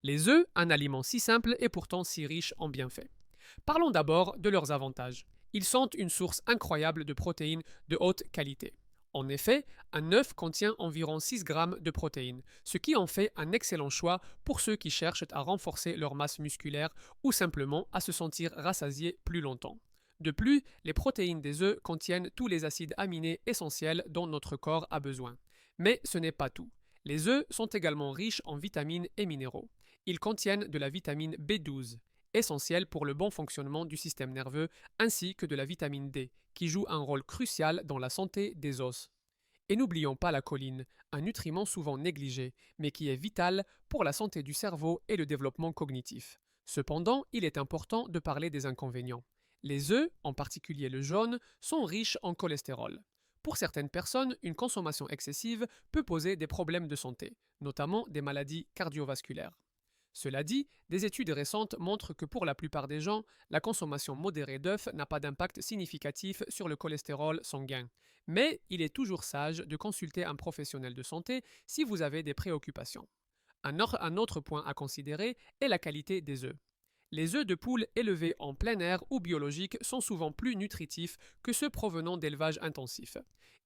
Les œufs, un aliment si simple et pourtant si riche en bienfaits. Parlons d'abord de leurs avantages. Ils sont une source incroyable de protéines de haute qualité. En effet, un œuf contient environ 6 grammes de protéines, ce qui en fait un excellent choix pour ceux qui cherchent à renforcer leur masse musculaire ou simplement à se sentir rassasiés plus longtemps. De plus, les protéines des œufs contiennent tous les acides aminés essentiels dont notre corps a besoin. Mais ce n'est pas tout. Les œufs sont également riches en vitamines et minéraux. Ils contiennent de la vitamine B12, essentielle pour le bon fonctionnement du système nerveux, ainsi que de la vitamine D, qui joue un rôle crucial dans la santé des os. Et n'oublions pas la choline, un nutriment souvent négligé, mais qui est vital pour la santé du cerveau et le développement cognitif. Cependant, il est important de parler des inconvénients. Les œufs, en particulier le jaune, sont riches en cholestérol. Pour certaines personnes, une consommation excessive peut poser des problèmes de santé, notamment des maladies cardiovasculaires. Cela dit, des études récentes montrent que pour la plupart des gens, la consommation modérée d'œufs n'a pas d'impact significatif sur le cholestérol sanguin. Mais il est toujours sage de consulter un professionnel de santé si vous avez des préoccupations. Un autre point à considérer est la qualité des œufs. Les œufs de poule élevés en plein air ou biologiques sont souvent plus nutritifs que ceux provenant d'élevage intensif.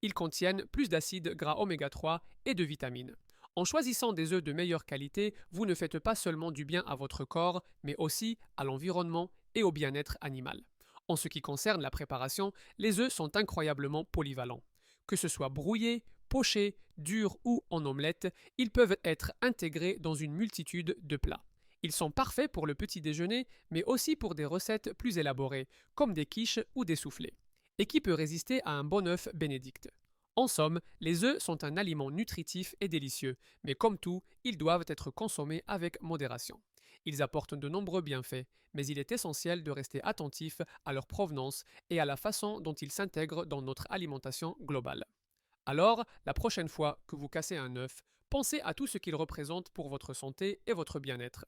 Ils contiennent plus d'acides gras oméga 3 et de vitamines. En choisissant des œufs de meilleure qualité, vous ne faites pas seulement du bien à votre corps, mais aussi à l'environnement et au bien-être animal. En ce qui concerne la préparation, les œufs sont incroyablement polyvalents. Que ce soit brouillé, poché, dur ou en omelette, ils peuvent être intégrés dans une multitude de plats. Ils sont parfaits pour le petit déjeuner, mais aussi pour des recettes plus élaborées, comme des quiches ou des soufflés. Et qui peut résister à un bon œuf bénédicte? En somme, les œufs sont un aliment nutritif et délicieux, mais comme tout, ils doivent être consommés avec modération. Ils apportent de nombreux bienfaits, mais il est essentiel de rester attentif à leur provenance et à la façon dont ils s'intègrent dans notre alimentation globale. Alors, la prochaine fois que vous cassez un œuf, pensez à tout ce qu'il représente pour votre santé et votre bien-être.